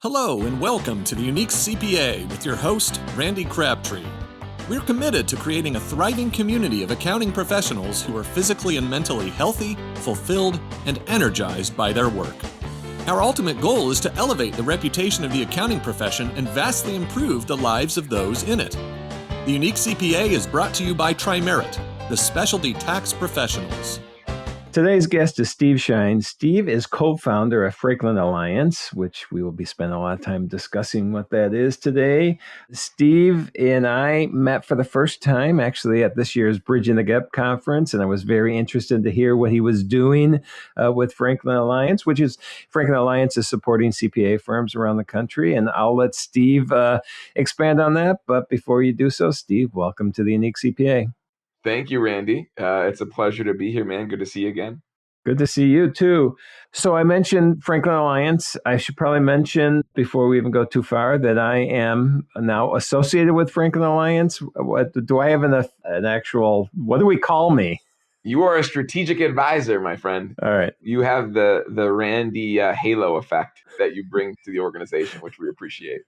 Hello and welcome to the Unique CPA with your host, Randy Crabtree. We're committed to creating a thriving community of accounting professionals who are physically and mentally healthy, fulfilled, and energized by their work. Our ultimate goal is to elevate the reputation of the accounting profession and vastly improve the lives of those in it. The Unique CPA is brought to you by Tri-Merit, the specialty tax professionals. Today's guest is Steve Shein. Steve is co-founder of Franklin Alliance, which we will be spending a lot of time discussing what that is today. Steve and I met for the first time actually at this year's Bridging the Gap conference, and I was very interested to hear what he was doing with Franklin Alliance, Franklin Alliance is supporting CPA firms around the country, and I'll let Steve expand on that. But before you do so, Steve, welcome to the Unique CPA. Thank you, Randy. It's a pleasure to be here, man. Good to see you again. Good to see you too. So I mentioned Franklin Alliance. I should probably mention before we even go too far that I am now associated with Franklin Alliance. What do I have an actual, what do we call me? You are a strategic advisor, my friend. All right. You have the Randy halo effect that you bring to the organization, which we appreciate.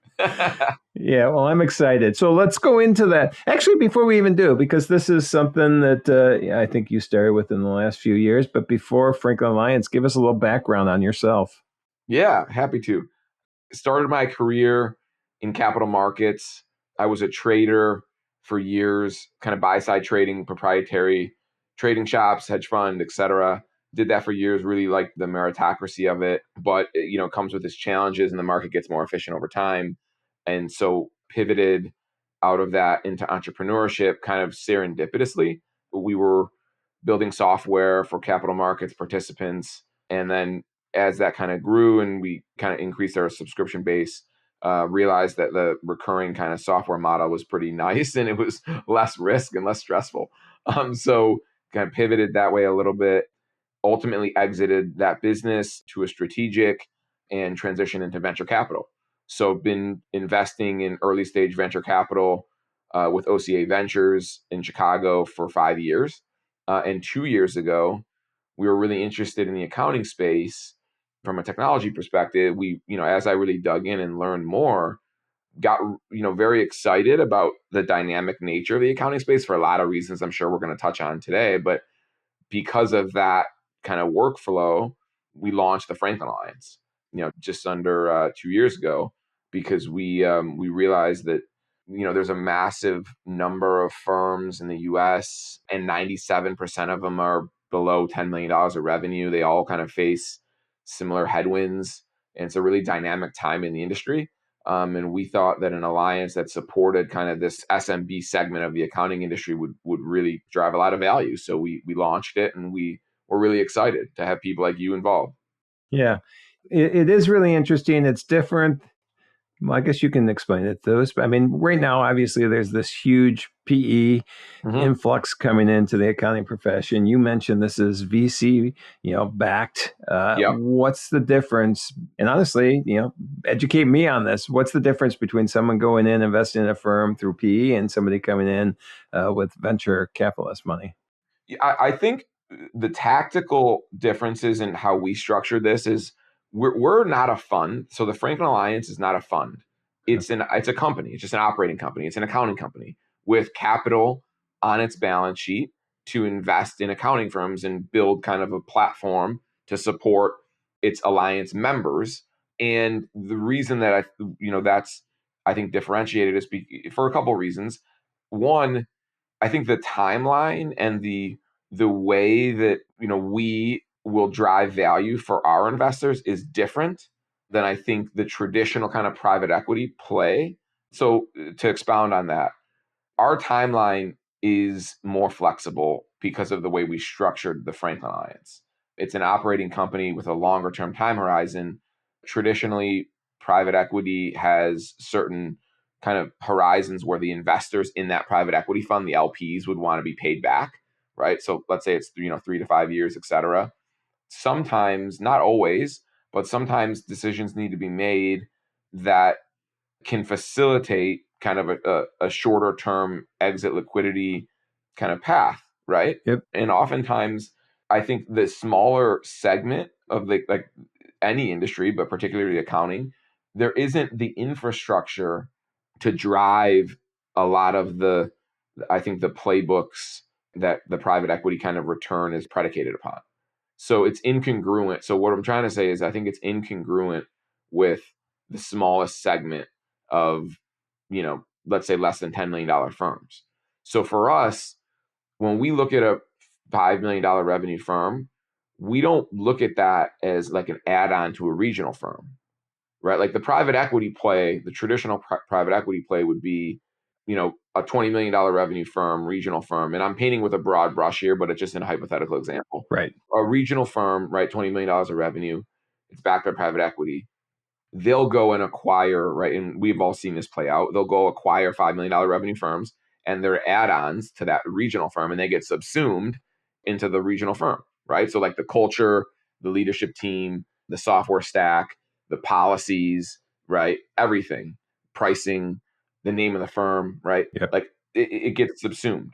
Yeah, well, I'm excited. So let's go into that. Actually, before we even do, because this is something that I think you started with in the last few years, but before Franklin Alliance, give us a little background on yourself. Yeah, happy to. Started my career in capital markets. I was a trader for years, kind of buy-side trading, proprietary trading shops, hedge fund, etc. Did that for years, really liked the meritocracy of it, but it comes with its challenges and the market gets more efficient over time. And so pivoted out of that into entrepreneurship kind of serendipitously. We were building software for capital markets participants. And then as that kind of grew and we kind of increased our subscription base, realized that the recurring kind of software model was pretty nice and it was less risk and less stressful. So kind of pivoted that way a little bit, ultimately exited that business to a strategic and transitioned into venture capital. So been investing in early stage venture capital with OCA Ventures in Chicago for 5 years. And 2 years ago, we were really interested in the accounting space from a technology perspective. We, as I really dug in and learned more, got, very excited about the dynamic nature of the accounting space for a lot of reasons I'm sure we're going to touch on today. But because of that kind of workflow, we launched the Franklin Alliance, just under 2 years ago, because we realized that there's a massive number of firms in the U.S. and 97% of them are below $10 million of revenue. They all kind of face similar headwinds, and it's a really dynamic time in the industry. And we thought that an alliance that supported kind of this SMB segment of the accounting industry would really drive a lot of value. So we launched it, and we were really excited to have people like you involved. Yeah, it is really interesting. It's different. Well, I guess you can explain it to us. But I mean, right now, obviously, there's this huge PE influx coming into the accounting profession. You mentioned this is VC, backed. Yep. What's the difference? And honestly, educate me on this. What's the difference between someone going in, investing in a firm through PE and somebody coming in with venture capitalist money? I think the tactical differences in how we structure this is we're not a fund. So the Franklin Alliance is not a fund. It's a company. It's just an operating company. It's an accounting company with capital on its balance sheet to invest in accounting firms and build kind of a platform to support its alliance members. And the reason that that's I think differentiated is for a couple of reasons. One, I think the timeline and the way that we will drive value for our investors is different than I think the traditional kind of private equity play. So to expound on that, our timeline is more flexible because of the way we structured the Franklin Alliance. It's an operating company with a longer term time horizon. Traditionally, private equity has certain kind of horizons where the investors in that private equity fund, the LPs, would want to be paid back, right? So let's say it's 3 to 5 years, et cetera. Sometimes, not always, but sometimes decisions need to be made that can facilitate kind of a shorter term exit liquidity kind of path, right? Yep. And oftentimes, I think the smaller segment of like any industry, but particularly accounting, there isn't the infrastructure to drive a lot of I think the playbooks that the private equity kind of return is predicated upon. So it's incongruent. So what I'm trying to say is I think it's incongruent with the smallest segment of, let's say less than $10 million firms. So for us, when we look at a $5 million revenue firm, we don't look at that as like an add-on to a regional firm, right? Like the private equity play, the traditional private equity play would be, a $20 million revenue firm, regional firm. And I'm painting with a broad brush here, but it's just a hypothetical example. Right. A regional firm, right? $20 million of revenue. It's backed by private equity. They'll go and acquire, right? And we've all seen this play out. They'll go acquire $5 million revenue firms and they're add-ons to that regional firm, and they get subsumed into the regional firm, right? So like the culture, the leadership team, the software stack, the policies, right? Everything, pricing, the name of the firm, right? Yep. Like it gets subsumed.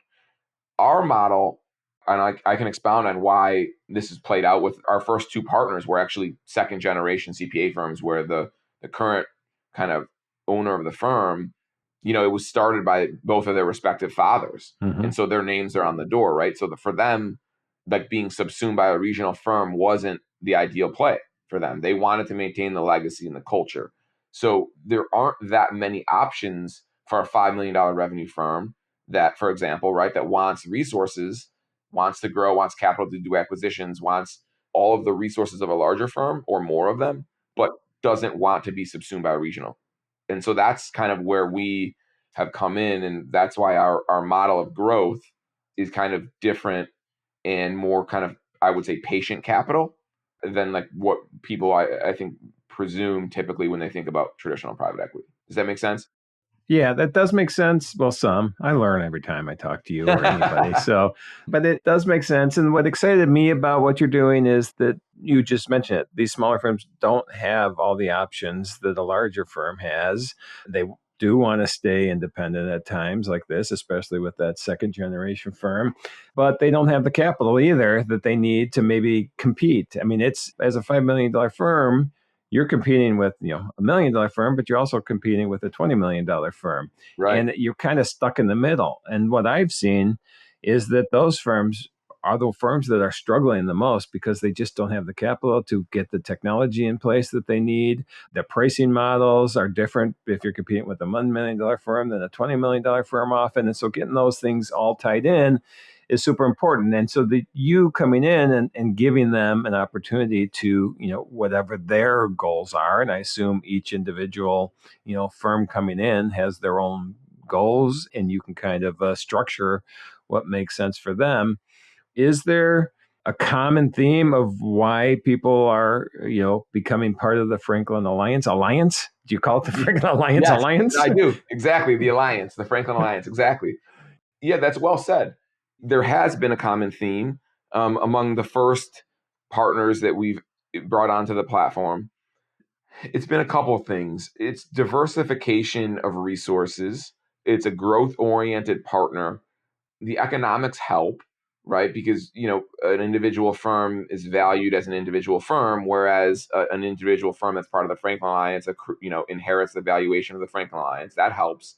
Our model, and I can expound on why this is played out with our first two partners, were actually second generation CPA firms, where the current kind of owner of the firm, it was started by both of their respective fathers. Mm-hmm. And so their names are on the door, right? So for them, like being subsumed by a regional firm wasn't the ideal play for them. They wanted to maintain the legacy and the culture. So there aren't that many options for a $5 million revenue firm that, for example, right, that wants resources, wants to grow, wants capital to do acquisitions, wants all of the resources of a larger firm or more of them, but doesn't want to be subsumed by a regional. And so that's kind of where we have come in. And that's why our model of growth is kind of different and more kind of, I would say, patient capital than like what people, I think, presume typically when they think about traditional private equity. Does that make sense? Yeah, that does make sense. Well, some. I learn every time I talk to you or anybody. So, but it does make sense. And what excited me about what you're doing is that you just mentioned it. These smaller firms don't have all the options that a larger firm has. They do want to stay independent at times like this, especially with that second generation firm, but they don't have the capital either that they need to maybe compete. I mean, it's as a $5 million firm, you're competing with $1 million firm, but you're also competing with a $20 million firm. Right. And you're kind of stuck in the middle. And what I've seen is that those firms are the firms that are struggling the most because they just don't have the capital to get the technology in place that they need. The pricing models are different if you're competing with a $1 million firm than a $20 million firm often. And so getting those things all tied in is super important. And so you coming in and giving them an opportunity to, whatever their goals are, and I assume each individual, firm coming in has their own goals, and you can kind of structure what makes sense for them. Is there a common theme of why people are, becoming part of the Franklin Alliance? Do you call it the Franklin Alliance? Yes, Alliance? I do. Exactly. The Alliance, the Franklin Alliance. Exactly. Yeah, that's well said. There has been a common theme among the first partners that we've brought onto the platform. It's been a couple of things. It's diversification of resources. It's a growth-oriented partner. The economics help, right? Because, an individual firm is valued as an individual firm, whereas an individual firm that's part of the Franklin Alliance, inherits the valuation of the Franklin Alliance. That helps.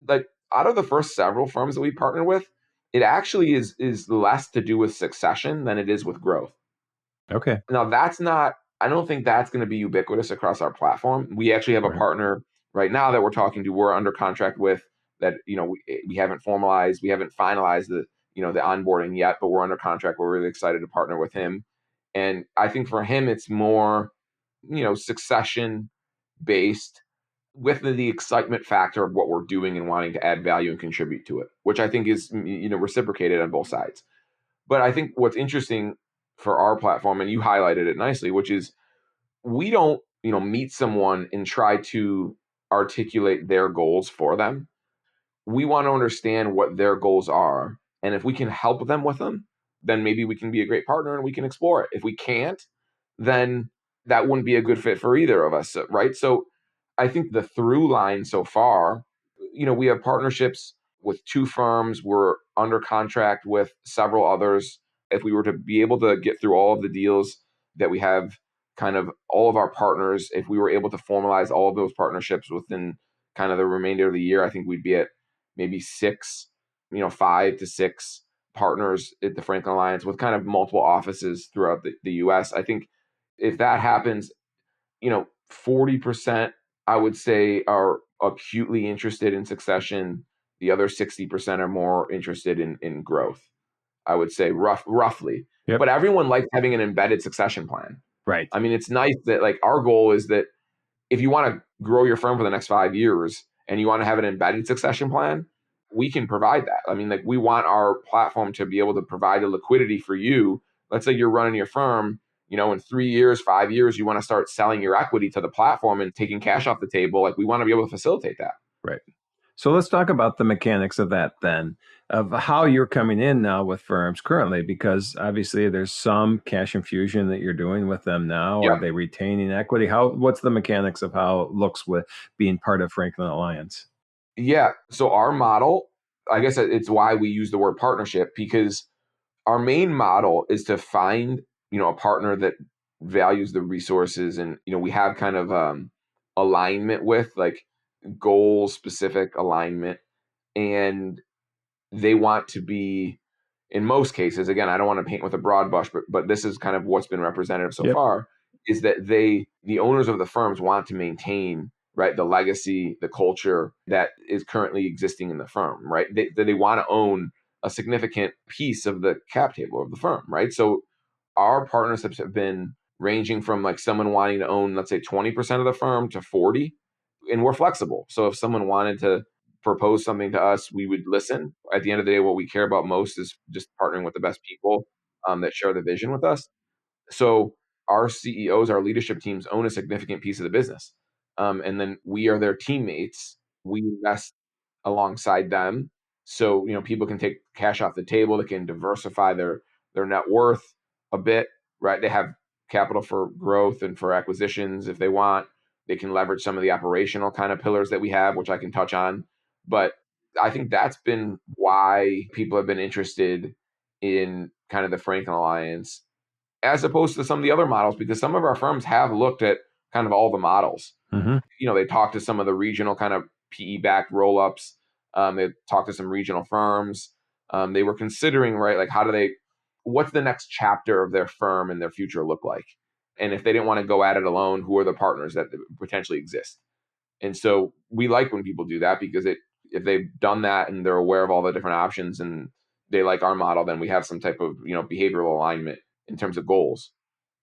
Like out of the first several firms that we partner with, it actually is less to do with succession than it is with growth. Okay. Now I don't think that's going to be ubiquitous across our platform. We actually have a partner right now that we're talking to, we're under contract with, that, we haven't formalized, we haven't finalized the onboarding yet, but we're under contract. We're really excited to partner with him. And I think for him, it's more, succession based, with the excitement factor of what we're doing and wanting to add value and contribute to it, which I think is, reciprocated on both sides. But I think what's interesting for our platform, and you highlighted it nicely, which is we don't, meet someone and try to articulate their goals for them. We want to understand what their goals are. And if we can help them with them, then maybe we can be a great partner and we can explore it. If we can't, then that wouldn't be a good fit for either of us, right? So I think the through line so far, we have partnerships with two firms. We're under contract with several others. If we were to be able to get through all of the deals that we have kind of all of our partners, if we were able to formalize all of those partnerships within kind of the remainder of the year, I think we'd be at maybe 6, 5 to 6 partners at the Franklin Alliance with kind of multiple offices throughout the US. I think if that happens, 40%, I would say, are acutely interested in succession. The other 60% are more interested in growth, I would say, roughly. Yep. But everyone likes having an embedded succession plan. Right. I mean, it's nice that, like, our goal is that if you want to grow your firm for the next 5 years and you want to have an embedded succession plan, we can provide that. I mean, like, we want our platform to be able to provide the liquidity for you. Let's say you're running your firm, in 3 years, 5 years, you want to start selling your equity to the platform and taking cash off the table. Like, we want to be able to facilitate that. Right. So let's talk about the mechanics of that then, of how you're coming in now with firms currently, because obviously there's some cash infusion that you're doing with them now. Yeah. Are they retaining equity? What's the mechanics of how it looks with being part of Franklin Alliance? Yeah. So our model, I guess it's why we use the word partnership, because our main model is to find, a partner that values the resources, and, we have kind of alignment with, like, goal specific alignment, and they want to be, in most cases, again, I don't want to paint with a broad brush, but this is kind of what's been representative so Yep. far, is that the owners of the firms want to maintain, right, the legacy, the culture that is currently existing in the firm, right? They want to own a significant piece of the cap table of the firm, right? So our partnerships have been ranging from, like, someone wanting to own, let's say, 20% of the firm to 40, and we're flexible. So if someone wanted to propose something to us, we would listen. At the end of the day, what we care about most is just partnering with the best people that share the vision with us. So our CEOs, our leadership teams own a significant piece of the business. And then we are their teammates. We invest alongside them. So, people can take cash off the table. They can diversify their net worth a bit, right? They have capital for growth and for acquisitions if they want. They can leverage some of the operational kind of pillars that we have, which I can touch on. But I think that's been why people have been interested in kind of the Franklin Alliance, as opposed to some of the other models, because some of our firms have looked at kind of all the models. Mm-hmm. They talked to some of the regional kind of PE-backed roll-ups. They talked to some regional firms. They were considering, right, like, what's the next chapter of their firm and their future look like? And if they didn't want to go at it alone, who are the partners that potentially exist? And so we like when people do that, because if they've done that and they're aware of all the different options and they like our model, then we have some type of, behavioral alignment in terms of goals.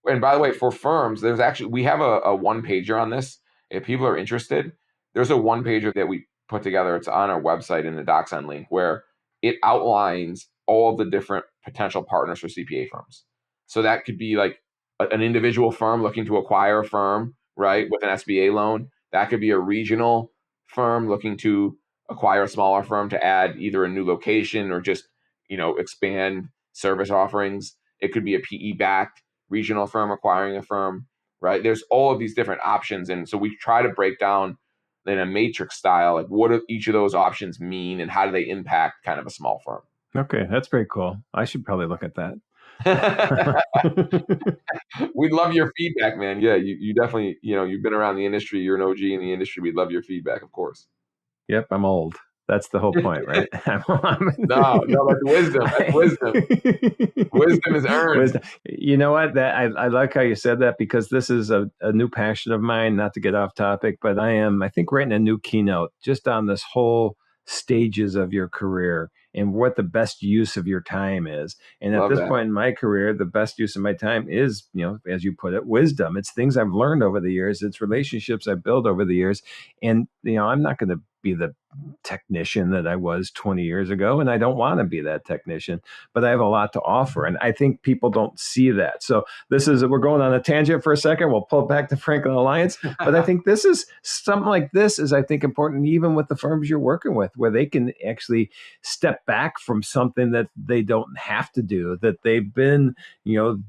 And by the way, for firms, we have a one pager on this. If people are interested, there's a one pager that we put together. It's on our website in the DocSend link, where it outlines all the different potential partners for CPA firms. So that could be like an individual firm looking to acquire a firm, right, with an SBA loan. That could be a regional firm looking to acquire a smaller firm to add either a new location or just, expand service offerings. It could be a PE-backed regional firm acquiring a firm, right? There's all of these different options. And so we try to break down in a matrix style, like, what do each of those options mean and how do they impact kind of a small firm? Okay, that's very cool. I should probably look at that. We'd love your feedback, man. Yeah, you definitely, you've been around the industry. You're an OG in the industry. We'd love your feedback, of course. Yep, I'm old. That's the whole point, right? No, that's wisdom. That's wisdom. Wisdom is earned. Wisdom. You know what? I like how you said that, because this is a new passion of mine, not to get off topic, but I think, writing a new keynote just on this whole stages of your career and what the best use of your time is. And at this point in my career, the best use of my time is, as you put it, wisdom. It's things I've learned over the years. It's relationships I've built over the years. And, I'm not going to be the technician that I was 20 years ago, and I don't want to be that technician, but I have a lot to offer. And I think people don't see that. So we're going on a tangent for a second. We'll pull it back to Franklin Alliance. But I think this is something like this is, I think, important even with the firms you're working with, where they can actually step back from something that they don't have to do, that they've been,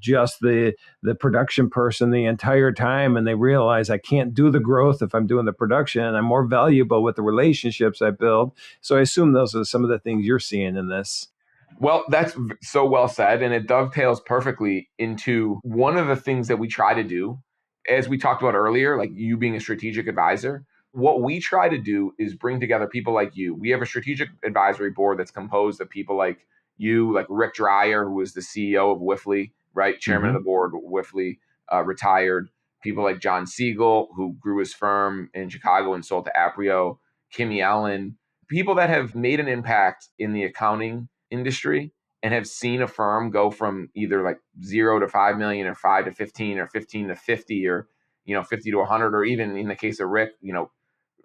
just the production person the entire time. And they realize I can't do the growth if I'm doing the production, and I'm more valuable with the relationships I build. So I assume those are some of the things you're seeing in this. Well, that's so well said. And it dovetails perfectly into one of the things that we try to do as we talked about earlier, like you being a strategic advisor, what we try to do is bring together people like you. We have a strategic advisory board that's composed of people like you, like Rick Dreyer, who was the CEO of Wifley, right? Chairman of the board, Wifley, retired. People like John Siegel, who grew his firm in Chicago and sold to Aprio, Kimmy Allen, people that have made an impact in the accounting industry and have seen a firm go from either like 0 to 5 million or 5 to 15 or 15 to 50 or 50 to 100, or even in the case of Rick,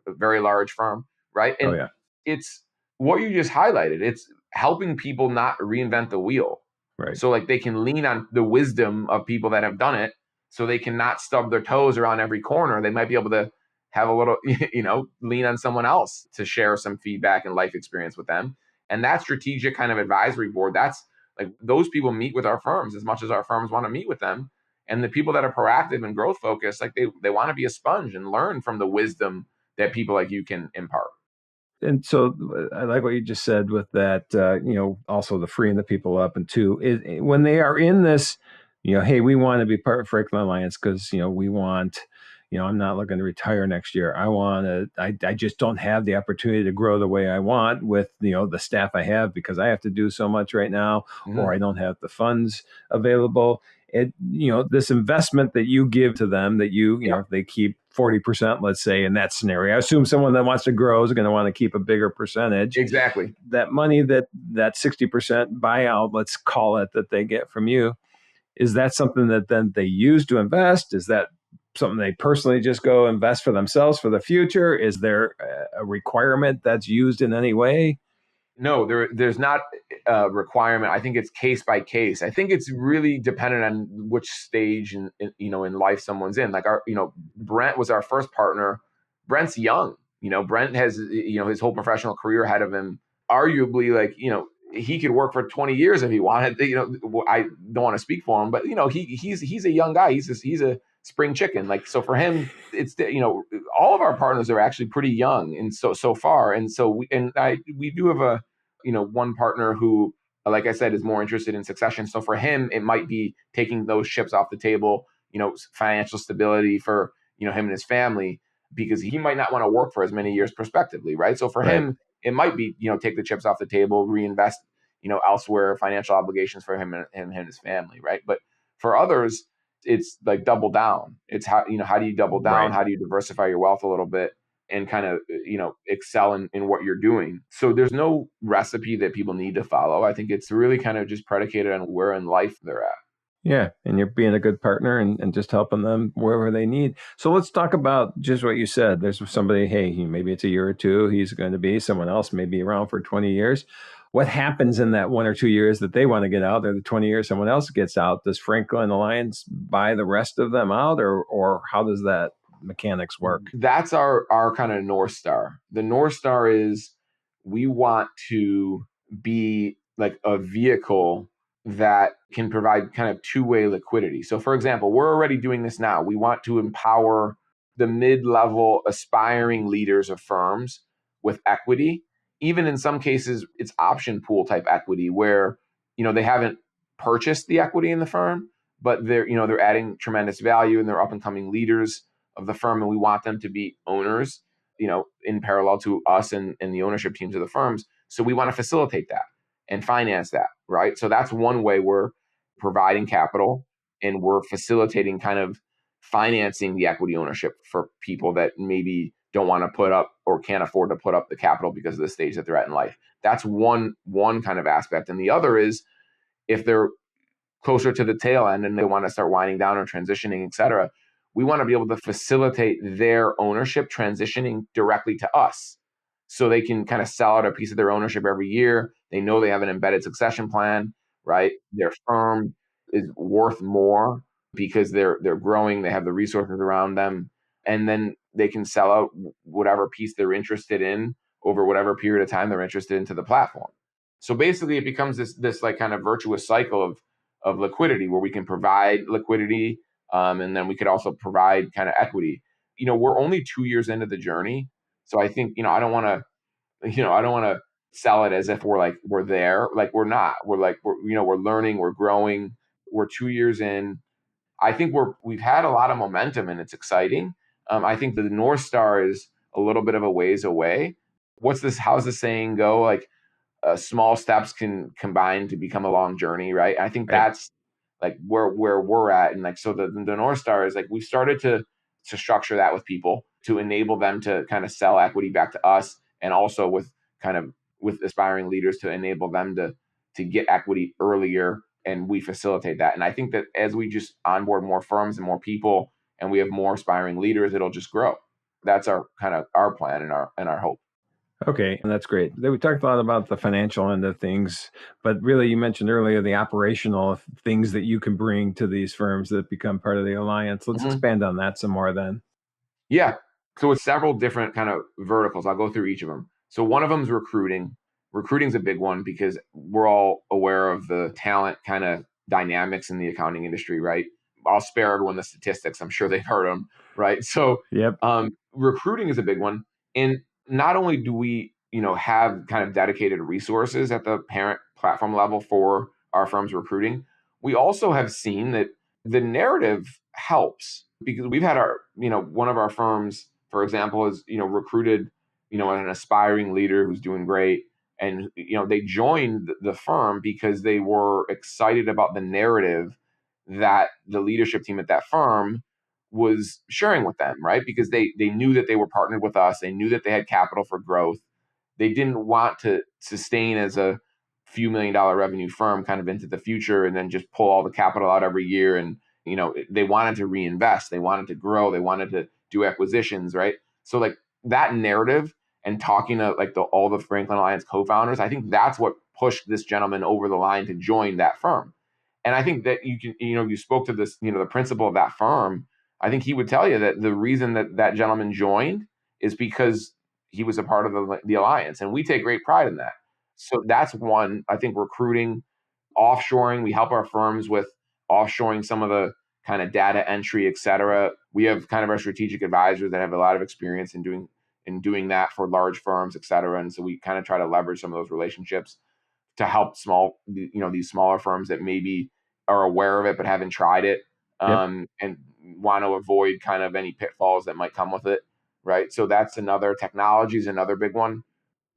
a very large firm, right? Oh And yeah. it's what you just highlighted. It's helping people not reinvent the wheel. Right. So like they can lean on the wisdom of people that have done it, so they can not stub their toes around every corner. They might be able to have a little, lean on someone else to share some feedback and life experience with them. And that strategic kind of advisory board, that's like those people meet with our firms as much as our firms want to meet with them. And the people that are proactive and growth focused, like they want to be a sponge and learn from the wisdom that people like you can impart. And so I like what you just said with that, also the freeing the people up. And two, when they are in this, hey, we want to be part of Franklin Alliance because, we want, I'm not looking to retire next year. I just don't have the opportunity to grow the way I want with, the staff I have because I have to do so much right now, or I don't have the funds available. This investment that you give to them that if they keep 40%, let's say in that scenario, I assume someone that wants to grow is going to want to keep a bigger percentage. Exactly. That money, that 60% buyout, let's call it, that they get from you, is that something that then they use to invest? Is that something they personally just go invest for themselves for the future? Is there a requirement that's used in any way? No, there's not a requirement. I think it's case by case. I think it's really dependent on which stage in life someone's in. Like Brent was our first partner. Brent's young. Brent has his whole professional career ahead of him. Arguably, he could work for 20 years if he wanted. I don't want to speak for him, but he's a young guy. He's a spring chicken. Like, so for him, it's all of our partners are actually pretty young, and so far, and so we do have a one partner who, like I said, is more interested in succession. So for him, it might be taking those chips off the table, financial stability for him and his family, because he might not want to work for as many years prospectively, right? So for Right. him, it might be take the chips off the table, reinvest elsewhere, financial obligations for him and his family, right? But for others, it's like double down. It's how do you double down? Right. How do you diversify your wealth a little bit and kind of excel in what you're doing? So there's no recipe that people need to follow. I think it's really kind of just predicated on where in life they're at. Yeah, and you're being a good partner and just helping them wherever they need. So let's talk about just what you said. There's somebody, hey, maybe it's a year or two, he's going to be, someone else may be around for 20 years. What happens in that 1 or 2 years that they want to get out, or the 20 years someone else gets out? Does Franklin Alliance buy the rest of them out, or how does that mechanics work? That's our kind of North Star. The North Star is we want to be like a vehicle that can provide kind of two-way liquidity. So for example, we're already doing this now. We want to empower the mid-level aspiring leaders of firms with equity. Even in some cases, it's option pool type equity where, they haven't purchased the equity in the firm, but they're adding tremendous value and they're up and coming leaders of the firm, and we want them to be owners, in parallel to us and the ownership teams of the firms. So we want to facilitate that and finance that, right? So that's one way we're providing capital and we're facilitating kind of financing the equity ownership for people that maybe don't want to put up or can't afford to put up the capital because of the stage that they're at in life. That's one kind of aspect. And the other is if they're closer to the tail end and they want to start winding down or transitioning, et cetera, we want to be able to facilitate their ownership transitioning directly to us. So they can kind of sell out a piece of their ownership every year. They know they have an embedded succession plan, right? Their firm is worth more because they're growing, they have the resources around them, and then they can sell out whatever piece they're interested in over whatever period of time they're interested into the platform. So basically it becomes this like kind of virtuous cycle of liquidity where we can provide liquidity, and then we could also provide kind of equity. We're only 2 years into the journey. So I think, I don't want to sell it as if we're there. Like we're not. We're learning, we're growing. We're 2 years in. I think we've had a lot of momentum and it's exciting. I think the North Star is a little bit of a ways away. How's the saying go? Like, small steps can combine to become a long journey, right? I think Right. that's like where we're at. And like, so the North Star is like, we started to structure that with people to enable them to kind of sell equity back to us, and also with kind of with aspiring leaders to enable them to get equity earlier, and we facilitate that. And I think that as we just onboard more firms and more people, and we have more aspiring leaders, it'll just grow. That's our kind of our plan and our hope. Okay, and that's great. We talked a lot about the financial end of things, but really you mentioned earlier the operational things that you can bring to these firms that become part of the alliance. Let's Mhm. expand on that some more then. Yeah. So it's several different kind of verticals. I'll go through each of them. So one of them is recruiting. Recruiting's a big one because we're all aware of the talent kind of dynamics in the accounting industry, right? I'll spare everyone the statistics. I'm sure they've heard them, right? So Yep. recruiting is a big one. And not only do we, have kind of dedicated resources at the parent platform level for our firm's recruiting, we also have seen that the narrative helps, because we've had one of our firms, for example, is, recruited, an aspiring leader who's doing great. And, they joined the firm because they were excited about the narrative that the leadership team at that firm was sharing with them, right? Because they knew that they were partnered with us. They knew that they had capital for growth. They didn't want to sustain as a few $1 million revenue firm kind of into the future and then just pull all the capital out every year. And, they wanted to reinvest. They wanted to grow. They wanted to do acquisitions, right? So like that narrative, and talking to like all the Franklin Alliance co-founders, I think that's what pushed this gentleman over the line to join that firm. And I think that you spoke to this, the principal of that firm. I think he would tell you that the reason that that gentleman joined is because he was a part of the alliance, and we take great pride in that. So that's one. I think recruiting, offshoring. We help our firms with offshoring some of the kind of data entry, et cetera. We have kind of our strategic advisors that have a lot of experience in doing that for large firms, et cetera. And so we kind of try to leverage some of those relationships to help these smaller firms that maybe are aware of it but haven't tried it, Yep. and want to avoid kind of any pitfalls that might come with it, right? So that's another. Technology is another big one.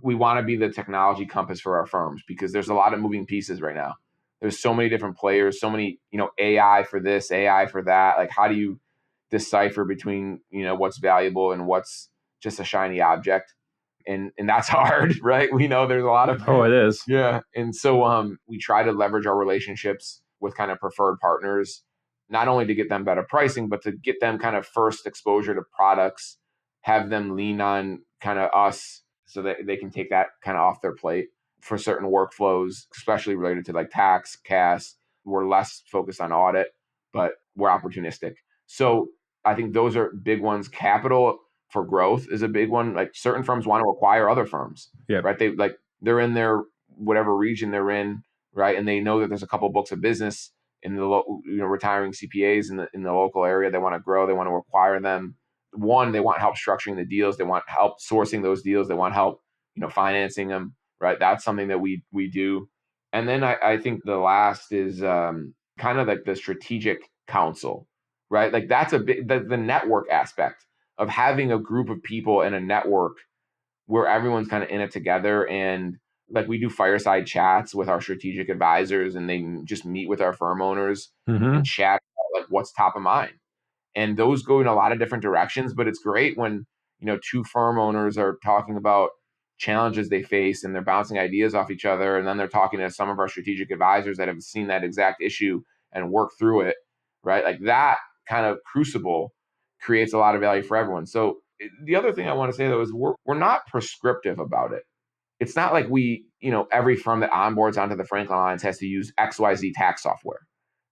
We want to be the technology compass for our firms because there's a lot of moving pieces right now. There's so many different players, so many, AI for this, AI for that. Like, how do you decipher between, what's valuable and what's just a shiny object? And that's hard, right? We know there's a lot of Oh, it is. yeah. And so we try to leverage our relationships with kind of preferred partners, not only to get them better pricing, but to get them kind of first exposure to products, have them lean on kind of us so that they can take that kind of off their plate for certain workflows, especially related to like tax, CAS. We're less focused on audit, but we're opportunistic. So I think those are big ones. Capital for growth is a big one. Like certain firms want to acquire other firms, Yep. right? They're in their whatever region they're in, right? And they know that there's a couple books of business in the retiring CPAs in the local area. They want to grow. They want to acquire them. One, they want help structuring the deals. They want help sourcing those deals. They want help, financing them, right? That's something that we do. And then I think the last is kind of like the strategic counsel, right? Like that's a bit the network aspect of having a group of people in a network where everyone's kind of in it together. And like we do fireside chats with our strategic advisors, and they just meet with our firm owners and Mm-hmm. chat about like what's top of mind. And those go in a lot of different directions, but it's great when, two firm owners are talking about challenges they face and they're bouncing ideas off each other. And then they're talking to some of our strategic advisors that have seen that exact issue and work through it, right? Like that kind of crucible creates a lot of value for everyone. So the other thing I want to say though is we're not prescriptive about it. It's not like every firm that onboards onto the Franklin Alliance has to use XYZ tax software.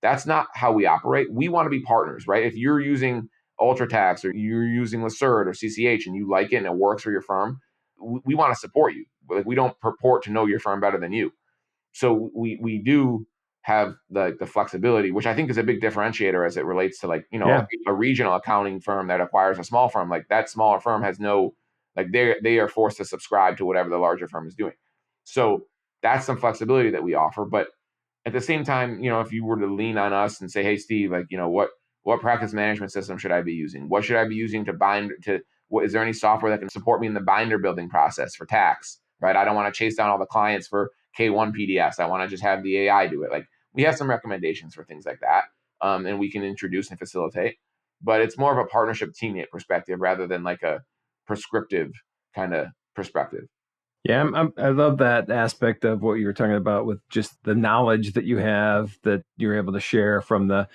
That's not how we operate. We want to be partners, right? If you're using UltraTax or you're using Lacert or CCH and you like it and it works for your firm, we want to support you. Like we don't purport to know your firm better than you. So we do have the flexibility, which I think is a big differentiator as it relates to like, Yeah. a regional accounting firm that acquires a small firm. Like that smaller firm has no, like they are forced to subscribe to whatever the larger firm is doing. So that's some flexibility that we offer. But at the same time, if you were to lean on us and say, hey, Steve, like, What practice management system should I be using? What should I be using to bind to? Is there any software that can support me in the binder building process for tax? Right. I don't want to chase down all the clients for K1 PDFs. I want to just have the AI do it. Like, we have some recommendations for things like that, and we can introduce and facilitate. But it's more of a partnership teammate perspective rather than like a prescriptive kind of perspective. Yeah, I love that aspect of what you were talking about with just the knowledge that you have that you're able to share from the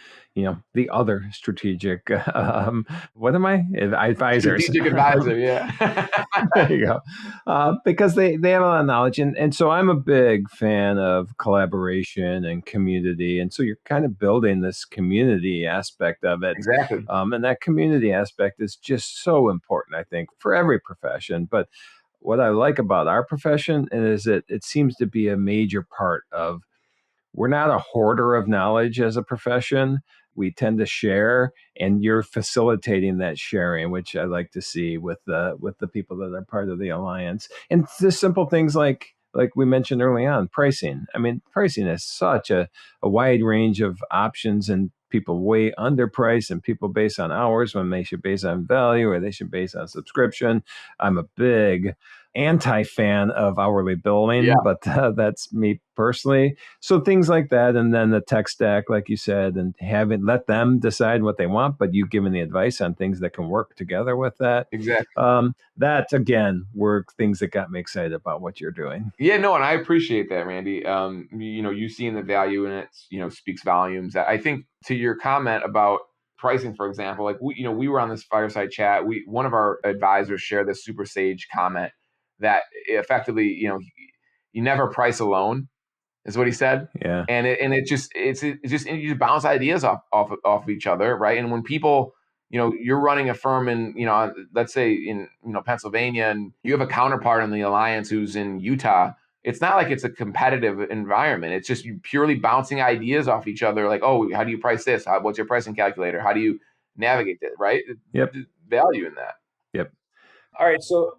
other strategic, what am I? Advisors. Strategic advisor, yeah. There you go. Because they have a lot of knowledge. And so I'm a big fan of collaboration and community. And so you're kind of building this community aspect of it. Exactly. And that community aspect is just so important, I think, for every profession. But what I like about our profession is that it seems to be a major part of, we're not a hoarder of knowledge as a profession. We tend to share, and you're facilitating that sharing, which I like to see with the people that are part of the alliance. And the simple things like we mentioned early on, pricing. I mean, pricing is such a wide range of options, and people way underpriced, and people base on hours when they should base on value, or they should base on subscription. I'm a big anti-fan of hourly billing, Yeah, but that's me personally. So things like that, and then the tech stack, like you said, and having let them decide what they want, but you giving the advice on things that can work together with that. exactly. That again were things that got me excited about what you're doing. Yeah, no, and I appreciate that, Randy. You seeing the value in it, speaks volumes. I think to your comment about pricing, for example, like we were on this fireside chat. One of our advisors shared this super sage comment that effectively, you never price alone, is what he said. Yeah. And you just bounce ideas off of each other, right? And when people, you're running a firm in, let's say in, Pennsylvania, and you have a counterpart in the alliance who's in Utah, it's not like it's a competitive environment. It's just you purely bouncing ideas off each other. Like, oh, how do you price this? What's your pricing calculator? How do you navigate it? Right? Yep. There's value in that. Yep. All right, so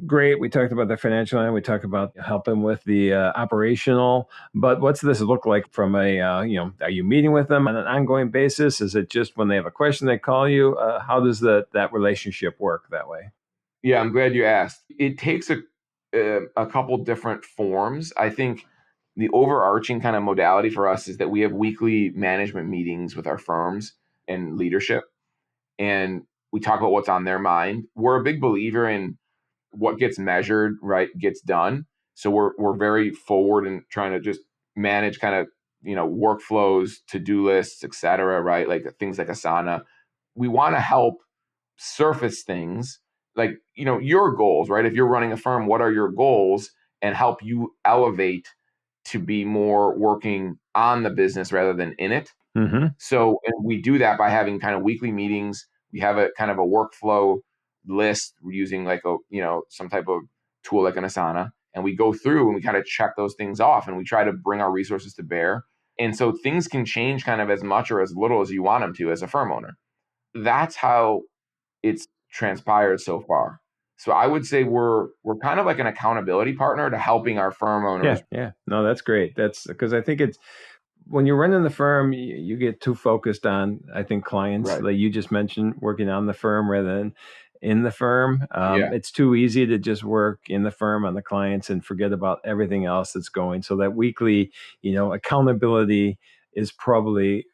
great. We talked about the financial end. We talked about helping with the operational. But what's this look like from are you meeting with them on an ongoing basis? Is it just when they have a question they call you? How does that relationship work that way? Yeah, I'm glad you asked. It takes a couple different forms. I think the overarching kind of modality for us is that we have weekly management meetings with our firms and leadership, and we talk about what's on their mind. We're a big believer in what gets measured, right, gets done. So we're very forward in trying to just manage kind of workflows, to-do lists, et cetera, right? Like things like Asana. We want to help surface things like your goals, right? If you're running a firm, what are your goals, and help you elevate to be more working on the business rather than in it. Mm-hmm. So, and we do that by having kind of weekly meetings. We have a kind of a workflow list. We're using like some type of tool like an Asana, and we go through and we kind of check those things off, and we try to bring our resources to bear. And so things can change kind of as much or as little as you want them to as a firm owner. That's how it's transpired so far. So I would say we're kind of like an accountability partner to helping our firm owners. Yeah. No, that's great. That's because I think it's, when you're running the firm, you get too focused on, I think, clients, Right. like you just mentioned, working on the firm rather than in the firm. Yeah. It's too easy to just work in the firm on the clients and forget about everything else that's going. So that weekly, accountability is probably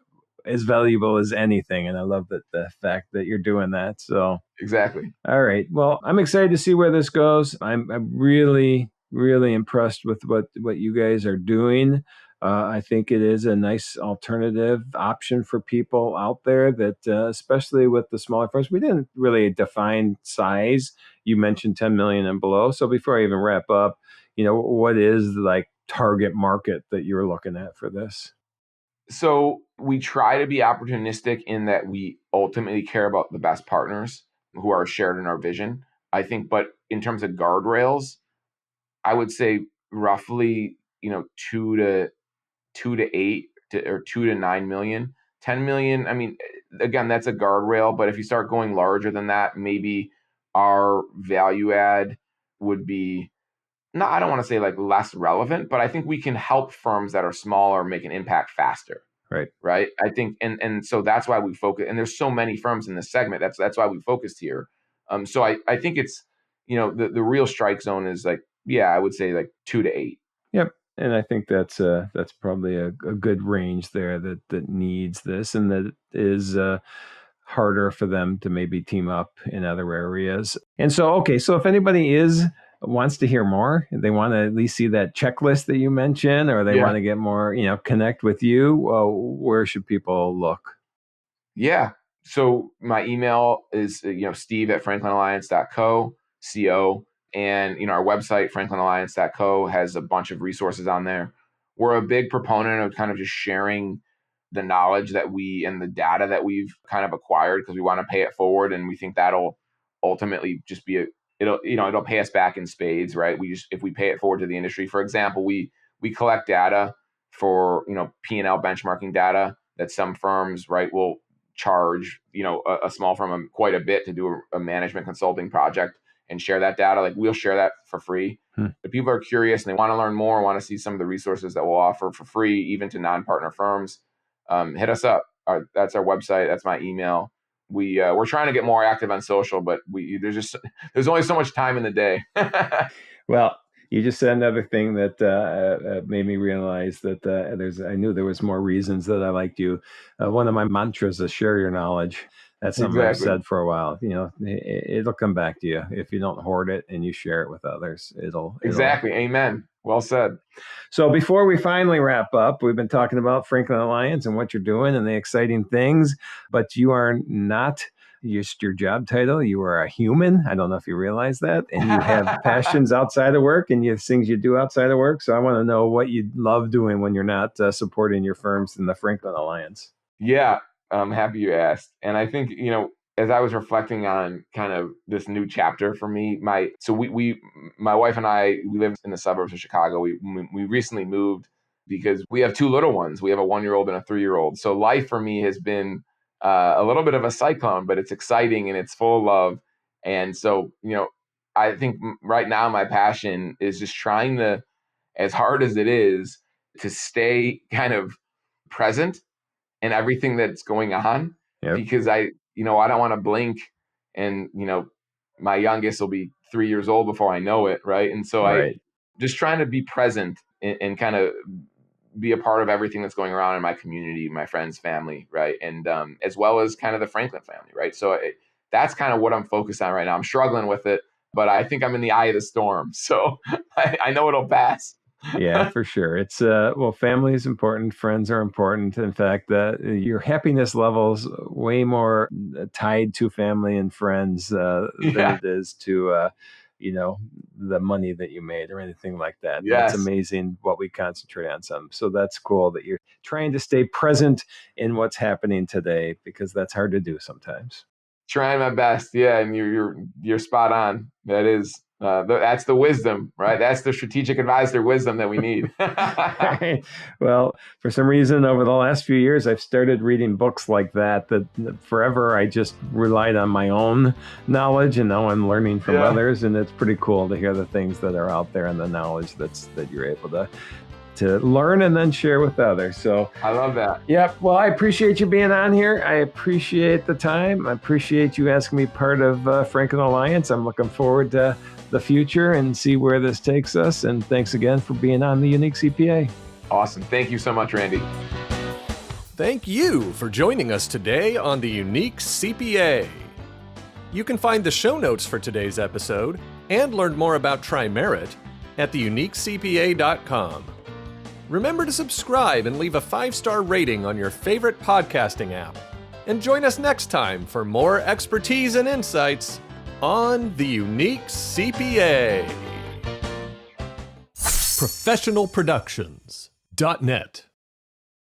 as valuable as anything. And I love the fact that you're doing that. So Exactly. all right. Well, I'm excited to see where this goes. I'm really, really impressed with what you guys are doing. I think it is a nice alternative option for people out there that, especially with the smaller firms, we didn't really define size. You mentioned 10 million and below. So before I even wrap up, what is like target market that you're looking at for this? So we try to be opportunistic in that we ultimately care about the best partners who are shared in our vision. I think, but in terms of guardrails, I would say roughly, 2 to 8 or 2 to 9 million. 10 million, I mean, again, that's a guardrail, but if you start going larger than that, maybe our value add would be, no, I don't want to say like less relevant, but I think we can help firms that are smaller make an impact faster. Right. Right. I think, and so that's why we focus, and there's so many firms in this segment. That's why we focused here. So I think it's, the real strike zone is like, yeah, I would say like 2 to 8. Yep. And I think that's probably a good range there that needs this, and that is harder for them to maybe team up in other areas. And so, okay, so if anybody wants to hear more, they want to at least see that checklist that you mentioned, or they want to get more, connect with you, where should people look? Yeah. So my email is, steve@franklinalliance.co, CO. And, our website, franklinalliance.co, has a bunch of resources on there. We're a big proponent of kind of just sharing the knowledge and the data that we've kind of acquired, because we want to pay it forward. And we think that'll ultimately just it'll pay us back in spades, right? If we pay it forward to the industry. For example, we collect data for, P&L benchmarking data that some firms, right, will charge, a small firm quite a bit to do a management consulting project and share that data. Like, we'll share that for free. If people are curious and they want to learn more, want to see some of the resources that we'll offer for free, even to non-partner firms, hit us up. That's our website. That's my email. We're trying to get more active on social, but there's only so much time in the day. Well, you just said another thing that made me realize that I knew there was more reasons that I liked you. One of my mantras is share your knowledge. That's something I've said for a while. It'll come back to you if you don't hoard it and you share it with others. Exactly. Amen. Well said. So before we finally wrap up, we've been talking about Franklin Alliance and what you're doing and the exciting things, but you are not just your job title. You are a human. I don't know if you realize that. And you have passions outside of work, and you have things you do outside of work. So I want to know what you love doing when you're not supporting your firms in the Franklin Alliance. Yeah, I'm happy you asked. And I think, as I was reflecting on kind of this new chapter for me, my wife and I, we live in the suburbs of Chicago. We recently moved because we have 2 little ones. We have a 1-year-old and a 3-year-old. So life for me has been a little bit of a cyclone, but it's exciting and it's full of love. And so, I think right now my passion is just trying to, as hard as it is, to stay kind of present in everything that's going on. Yep. Because I don't want to blink and, my youngest will be 3 years old before I know it. Right. And so I just trying to be present and kind of be a part of everything that's going around in my community, my friends, family. Right. And as well as kind of the Franklin family. Right. So that's kind of what I'm focused on right now. I'm struggling with it, but I think I'm in the eye of the storm. So I know it'll pass. Yeah, for sure. It's family is important. Friends are important. In fact, your happiness levels way more tied to family and friends than it is to, the money that you made or anything like that. Yes. It's amazing what we concentrate on some. So that's cool that you're trying to stay present in what's happening today, because that's hard to do sometimes. Trying my best. Yeah. And you're spot on. That is. That's the wisdom, right? That's the strategic advisor wisdom that we need. Right. Well, for some reason, over the last few years, I've started reading books like that forever I just relied on my own knowledge, and now I'm learning from others. And it's pretty cool to hear the things that are out there and the knowledge that you're able to learn and then share with others. So I love that. Yep. Well, I appreciate you being on here. I appreciate the time. I appreciate you asking me part of Franklin Alliance. I'm looking forward to the future and see where this takes us. And thanks again for being on the Unique CPA. Awesome. Thank you so much, Randy. Thank you for joining us today on the Unique CPA. You can find the show notes for today's episode and learn more about TriMerit at theuniquecpa.com. Remember to subscribe and leave a 5-star rating on your favorite podcasting app. And join us next time for more expertise and insights on the Unique CPA. ProfessionalProductions.net